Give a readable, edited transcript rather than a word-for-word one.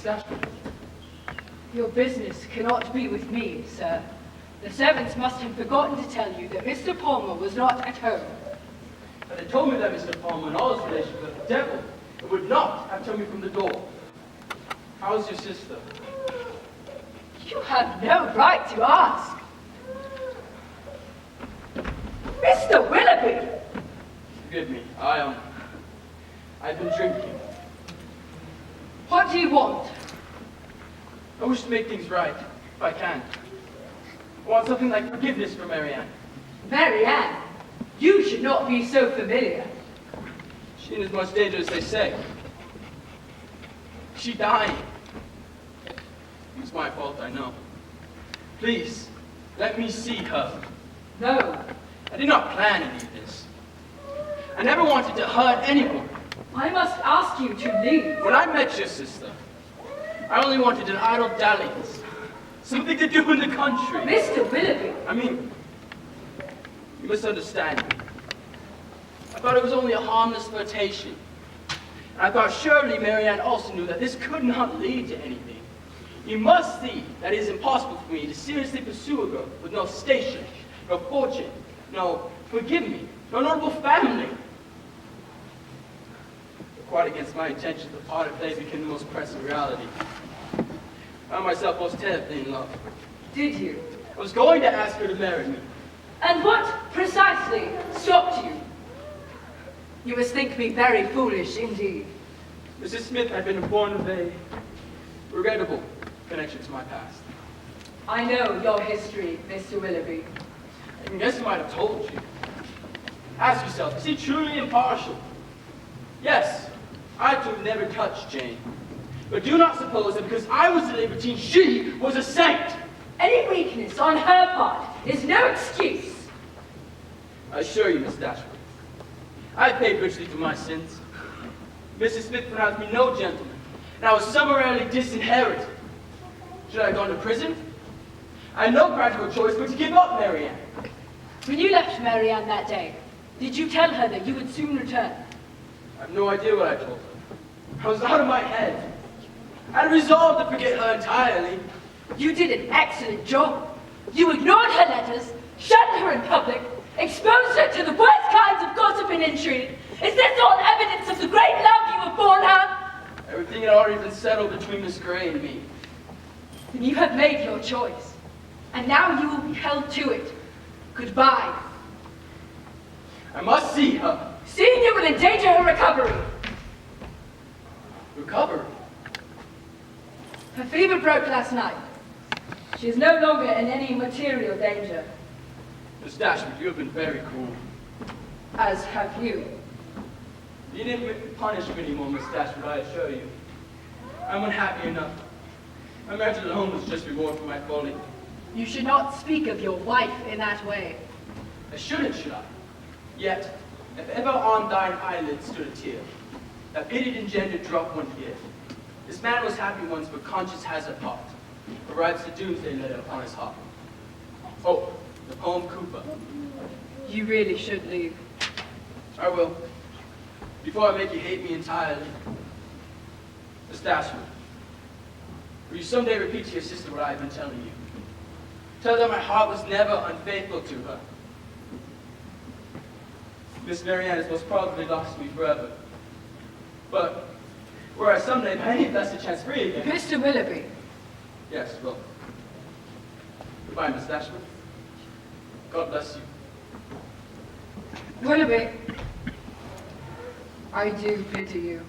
Dashwood. Your business cannot be with me, sir. The servants must have forgotten to tell you that Mr. Palmer was not at home. But they told me that Mr. Palmer and all his relations were the devil, and would not have turned me from the door. How's your sister? You have no right to ask. Mr. Willoughby! Forgive me, I've been drinking. What do you want? I wish to make things right, if I can. I want something like forgiveness for Marianne. Marianne, you should not be so familiar. She in as much danger as they say. She dying. It's my fault, I know. Please, let me see her. No. I did not plan any of this. I never wanted to hurt anyone. I must ask you to leave. When I met your sister, I only wanted an idle dalliance. Something to do in the country. Mr. Willoughby! I mean, you misunderstand me. I thought it was only a harmless flirtation. And I thought surely Marianne also knew that this could not lead to anything. You must see that it is impossible for me to seriously pursue a girl with no station, no fortune, no, forgive me, no notable family. Quite against my intentions, the part of play became the most pressing reality. I found myself most terribly in love. Did you? I was going to ask her to marry me. And what precisely stopped you? You must think me very foolish indeed. Mrs. Smith had been informed of a regrettable connection to my past. I know your history, Mr. Willoughby. I guess he might have told you. Ask yourself, is he truly impartial? Yes, I too never touched Jane. But do not suppose that because I was a libertine, she was a saint. Any weakness on her part is no excuse. I assure you, Miss Dashwood, I paid richly for my sins. Mrs. Smith pronounced me no gentleman, and I was summarily disinherited. Should I have gone to prison? I had no practical choice but to give up Marianne. When you left Marianne that day, did you tell her that you would soon return? I have no idea what I told her. I was out of my head. I had resolved to forget her entirely. You did an excellent job. You ignored her letters, shunned her in public, exposed her to the worst kinds of gossip and intrigue. Is this all evidence of the great love you have borne her? Everything had already been settled between Miss Grey and me. Then you have made your choice, and now you will be held to it. Goodbye. I must see her. Seeing you will endanger her recovery. Recovery? Her fever broke last night. She is no longer in any material danger. Miss Dashwood, you have been very cruel. As have you. You didn't punish me anymore, Miss Dashwood, I assure you. I'm unhappy enough. My marriage alone was just reward for my folly. You should not speak of your wife in that way. I shouldn't, should I? Yet, if ever on thine eyelid stood a tear, that pitied engender drop one here. This man was happy once, but conscience has a part, or rides the doomsday letter upon his heart. Oh, the poem Cooper. You really should leave. I will, before I make you hate me entirely. Miss Dashwood, will you someday repeat to your sister what I have been telling you? Tell her my heart was never unfaithful to her. Miss Marianne is most probably lost to me forever. But were I someday by any blessed chance free again... Mr. Willoughby. Yes, well. Goodbye, Miss Dashwood. God bless you. Willoughby. I do pity you.